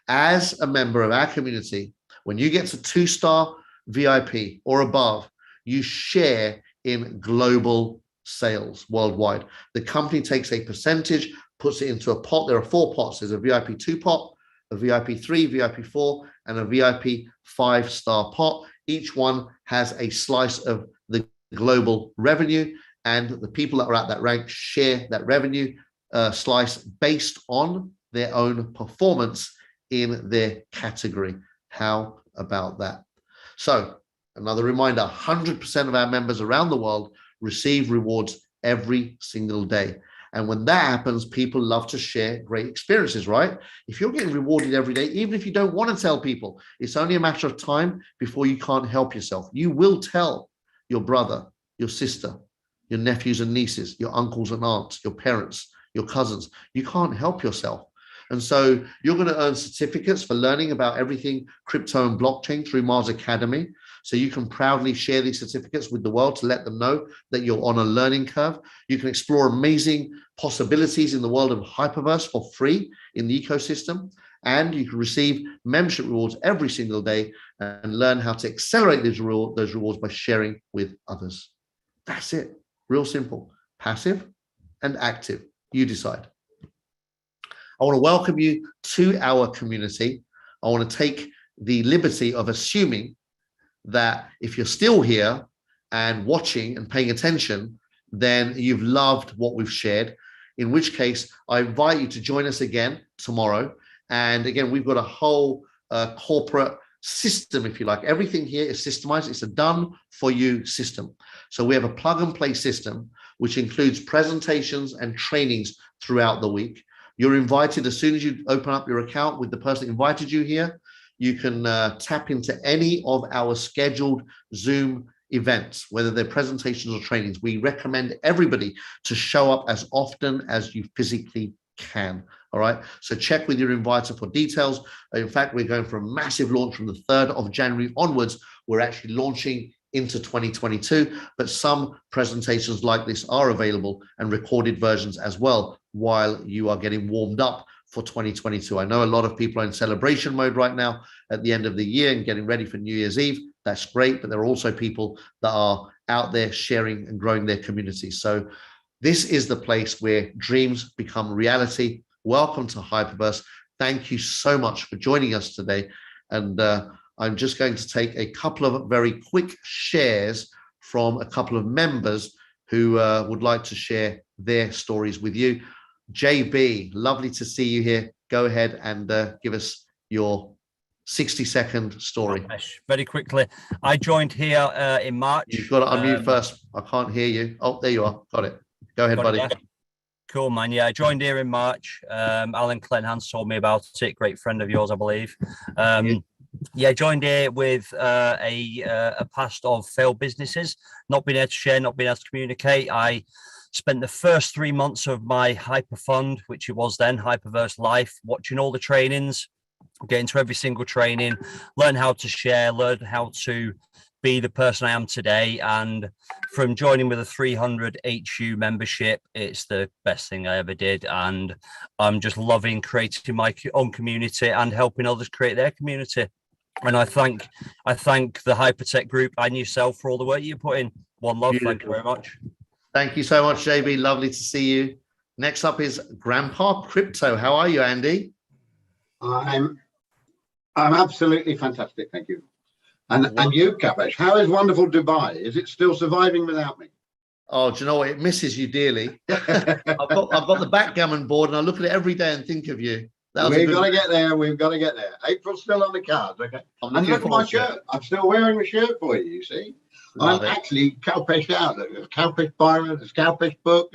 As a member of our community, when you get to 2-star VIP or above, you share in global sales worldwide. The company takes a percentage, puts it into a pot. There are 4 pots. There's a VIP 2 pot, a VIP 3, VIP 4, and a VIP 5-star pot. Each one has a slice of the global revenue, and the people that are at that rank share that revenue slice based on their own performance in their category. How about that? So another reminder, 100% of our members around the world receive rewards every single day. And when that happens, people love to share great experiences, right? If you're getting rewarded every day, even if you don't want to tell people, it's only a matter of time before you can't help yourself. You will tell your brother, your sister, your nephews and nieces, your uncles and aunts, your parents, your cousins. You can't help yourself. And so you're going to earn certificates for learning about everything crypto and blockchain through Mars Academy. So you can proudly share these certificates with the world to let them know that you're on a learning curve. You can explore amazing possibilities in the world of Hyperverse for free in the ecosystem. And you can receive membership rewards every single day and learn how to accelerate those rewards by sharing with others. That's it. Real simple. Passive and active. You decide. I want to welcome you to our community. I want to take the liberty of assuming that if you're still here and watching and paying attention, then you've loved what we've shared, in which case I invite you to join us again tomorrow. And again, we've got a whole corporate system, if you like. Everything here is systemized. It's a done for you system. So we have a plug and play system, which includes presentations and trainings throughout the week. You're invited as soon as you open up your account with the person that invited you here. You can tap into any of our scheduled Zoom events, whether they're presentations or trainings. We recommend everybody to show up as often as you physically can. All right. So check with your inviter for details. In fact, we're going for a massive launch from the 3rd of January onwards. We're actually launching into 2022, but some presentations like this are available and recorded versions as well while you are getting warmed up for 2022. I know a lot of people are in celebration mode right now at the end of the year and getting ready for New Year's Eve. That's great, but there are also people that are out there sharing and growing their communities. So this is the place where dreams become reality. Welcome to Hyperverse. Thank you so much for joining us today. And I'm just going to take a couple of very quick shares from a couple of members who would like to share their stories with you. JB, lovely to see you here. Go ahead and give us your 60-second story. Very quickly, I joined here in March. You've got to unmute first. I can't hear you. Oh, there you are. Got it. Go ahead, buddy. Cool, man. Yeah, I joined here in March. Alan Clenhans told me about it. Great friend of yours, I believe. Yeah, I joined here with a past of failed businesses, not being able to share, not being able to communicate. I spent the first 3 months of my hyper fund, which it was then, Hyperverse Life, watching all the trainings, getting to every single training, learn how to share, learn how to be the person I am today. And from joining with a 300 HU membership, it's the best thing I ever did. And I'm just loving creating my own community and helping others create their community. And I thank the Hypertech group and yourself for all the work you put in. One love. Beautiful. Thank you very much. Thank you so much, JB. Lovely to see you. Next up is Grandpa Crypto. How are you, Andy? I'm I'm absolutely fantastic, thank you. And you, Kalpesh, how is wonderful Dubai? Is it still surviving without me? Oh, do you know what? It misses you dearly. I've got the backgammon board, and I look at it every day and think of you. We've got to get there. We've got to get there. April's still on the cards, okay? And look at my shirt. I'm still wearing the shirt for you, you see? I'm actually Kalpesh out. There's Kalpesh Byron, there's Kalpesh book.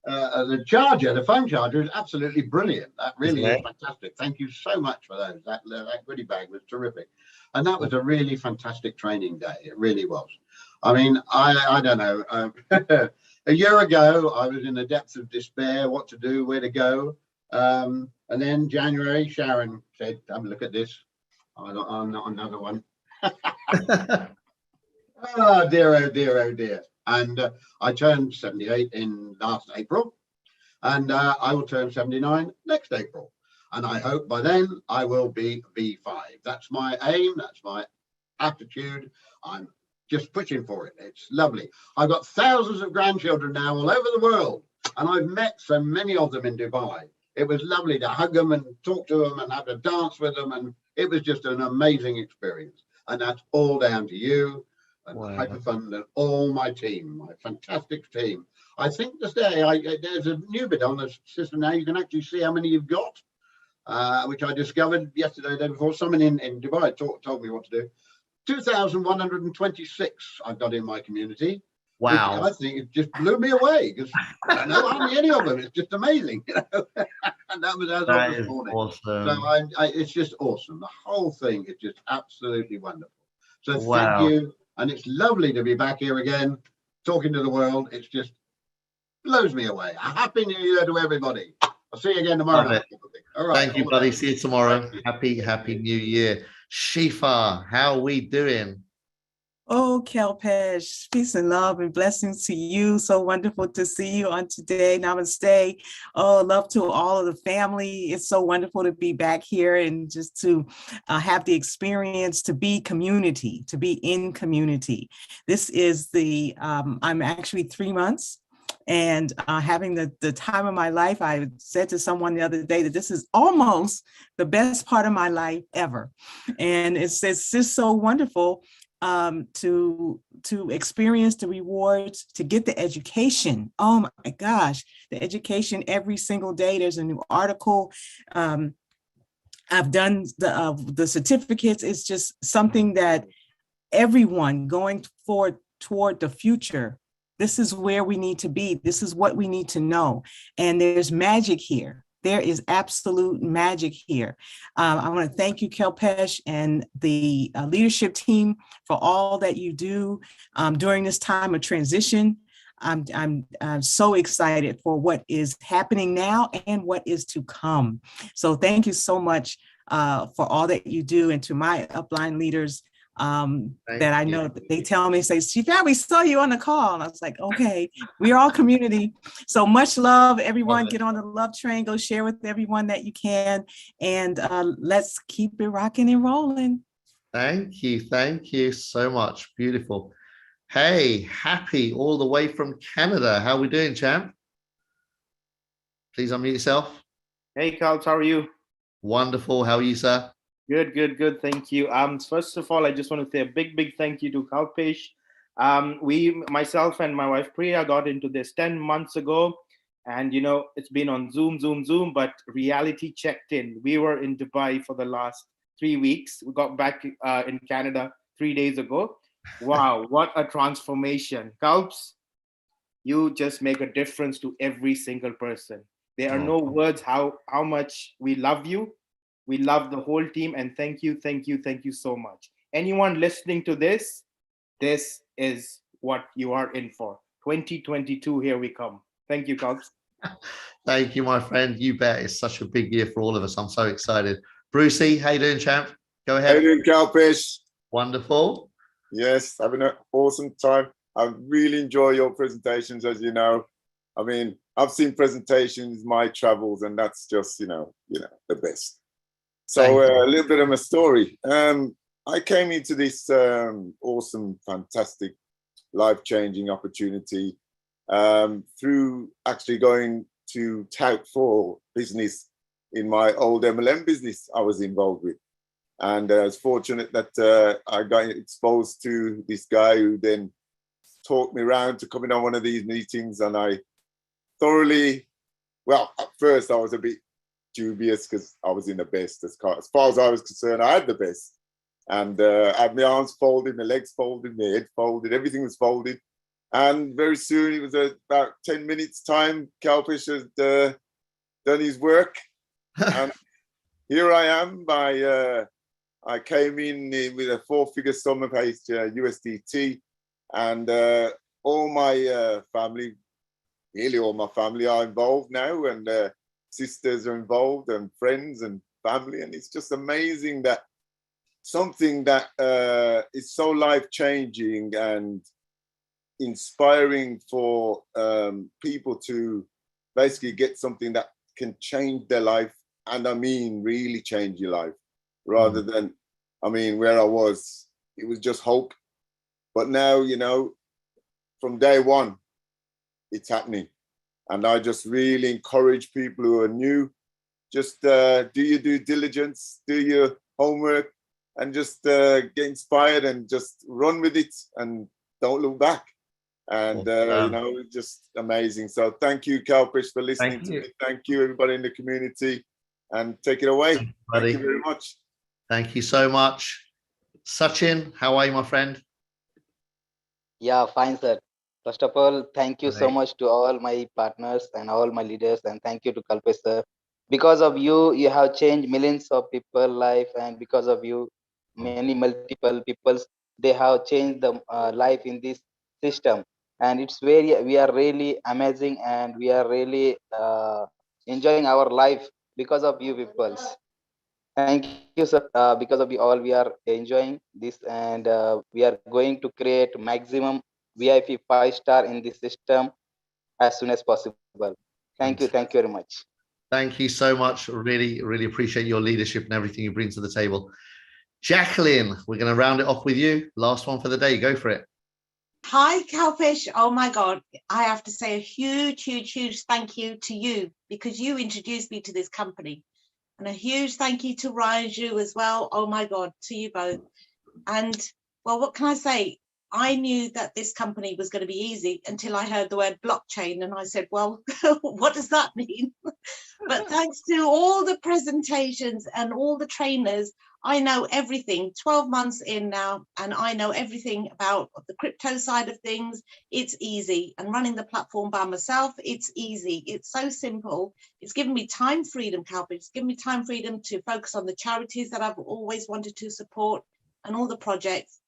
The charger, the phone charger is absolutely brilliant. That really is fantastic. Thank you so much for those. That goodie bag was terrific. And that was a really fantastic training day. It really was. I mean, I don't know. A year ago, I was in the depths of despair, what to do, where to go. And then January, Sharon said, have a look at this. I'm not another one. Oh dear, oh dear, oh dear. And I turned 78 in last April, and I will turn 79 next April. And I hope by then I will be V5. That's my aim. That's my aptitude. I'm just pushing for it. It's lovely. I've got thousands of grandchildren now all over the world, and I've met so many of them in Dubai. It was lovely to hug them and talk to them and have a dance with them, and it was just an amazing experience. And that's all down to you and Hyperfund and all my team, my fantastic team. I think today there's a new bit on the system now. You can actually see how many you've got, which I discovered yesterday, the day before. Someone in Dubai told me what to do. 2,126 I've got in my community. Wow. I think it just blew me away because I don't know hardly any of them. It's just amazing, you know. And that was as of this morning. Awesome. So it's just awesome. The whole thing is just absolutely wonderful. So thank you. And it's lovely to be back here again, talking to the world. It's just blows me away. A happy new year to everybody. I'll see you again tomorrow night. All right. Thank you, buddy. See you tomorrow. Happy new year. Shifa, how are we doing? Oh, Kalpesh, peace and love and blessings to you. So wonderful to see you on today. Namaste. Oh, love to all of the family. It's so wonderful to be back here and just to have the experience to be community, to be in community. This is I'm actually 3 months and having the time of my life. I said to someone the other day that this is almost the best part of my life ever. And it's just so wonderful to experience the rewards, to get the education. Oh my gosh, the education every single day. There's a new article. I've done the certificates. It's just something that everyone going forward toward the future. This is where we need to be. This is what we need to know. And there's magic here. There is absolute magic here. I want to thank you, Kalpesh, and the leadership team for all that you do during this time of transition. I'm so excited for what is happening now and what is to come. So thank you so much for all that you do, and to my upline leaders that I know that they tell me, say, Shifa, we saw you on the call. And I was like, okay, we're all community. So much love, everyone. Get on the love train, go share with everyone that you can. And let's keep it rocking and rolling. Thank you so much. Beautiful. Hey, Happy, all the way from Canada. How are we doing, champ? Please unmute yourself. Hey, Carl, how are you? Wonderful. How are you, sir? Good. Thank you. First of all, I just want to say a big thank you to Kalpesh. Myself and my wife Priya got into this 10 months ago, and you know it's been on Zoom, but reality checked in. We were in Dubai for the last 3 weeks. We got back in Canada 3 days ago. Wow, what a transformation. Kalps, you just make a difference to every single person. There are no words how much we love you. We love the whole team, and thank you so much. Anyone listening to this is what you are in for. 2022, here we come. Thank you, Kalps. Thank you, my friend. You bet. It's such a big year for all of us. I'm so excited. Brucey, how you doing, champ? Go ahead. How you doing, Kalpesh? Wonderful. Yes, having an awesome time. I really enjoy your presentations, as you know. I mean, I've seen presentations, my travels, and that's just, you know, the best. So a little bit of my story. I came into this awesome, fantastic, life-changing opportunity through actually going to tout for business in my old MLM business I was involved with. And I was fortunate that I got exposed to this guy who then talked me around to coming on one of these meetings. And I thoroughly, well, at first I was a bit dubious because I was in the best. As far as I was concerned, I had the best. And I had my arms folded, my legs folded, my head folded, everything was folded. And very soon, it was about 10 minutes time, Kalpesh had done his work. And here I am. I came in with a 4-figure sum of USDT, and all my family, nearly all my family are involved now, and sisters are involved, and friends and family. And it's just amazing that something that is so life-changing and inspiring for people to basically get something that can change their life, and I mean really change your life, rather than, I mean, where I was, it was just hope. But now, you know, from day one, it's happening. And I just really encourage people who are new, just do your due diligence, do your homework, and just get inspired and just run with it and don't look back. And, you know, just amazing. So thank you, Kalpesh, for listening to me. Thank you, everybody in the community. And take it away. Thank you very much. Thank you so much. Sachin, how are you, my friend? Yeah, fine, sir. First of all, thank you so much to all my partners and all my leaders, and thank you to Kalpesh, sir. Because of you, you have changed millions of people's life, and because of you, many multiple people's, they have changed the life in this system. And it's we are really amazing, and we are really enjoying our life because of you peoples. Thank you, sir. Because of you all, we are enjoying this, and we are going to create maximum VIP 5-star in this system as soon as possible. Thank you. Thank you very much. Thank you so much. Really, really appreciate your leadership and everything you bring to the table. Jacqueline, we're going to round it off with you. Last one for the day. Go for it. Hi, Kalpesh. Oh my God. I have to say a huge, huge, huge thank you to you, because you introduced me to this company. And a huge thank you to Ryan Zhu as well. Oh my God, to you both. And well, what can I say? I knew that this company was going to be easy until I heard the word blockchain, and I said, well, what does that mean? But thanks to all the presentations and all the trainers, I know everything. 12 months in now, and I know everything about the crypto side of things. It's easy. And running the platform by myself, it's easy. It's so simple. It's given me time freedom, Kalpesh. It's given me time freedom to focus on the charities that I've always wanted to support and all the projects.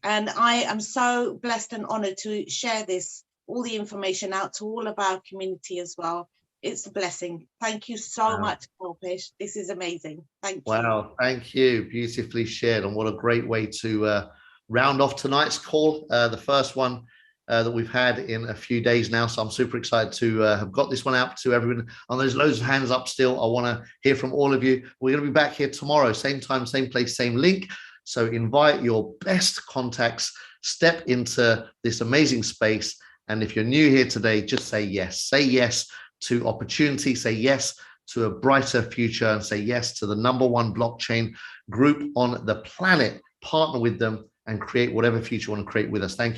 And I am so blessed and honored to share this, all the information out to all of our community as well. It's a blessing. Thank you so much, Kalpesh. This is amazing. Thank you. Wow, thank you. Beautifully shared. And what a great way to round off tonight's call. The first one that we've had in a few days now. So I'm super excited to have got this one out to everyone. And there's loads of hands up still. I want to hear from all of you. We're going to be back here tomorrow, same time, same place, same link. So invite your best contacts, step into this amazing space. And if you're new here today, just say yes. Say yes to opportunity, say yes to a brighter future, and say yes to the #1 blockchain group on the planet. Partner with them and create whatever future you want to create with us. Thank you.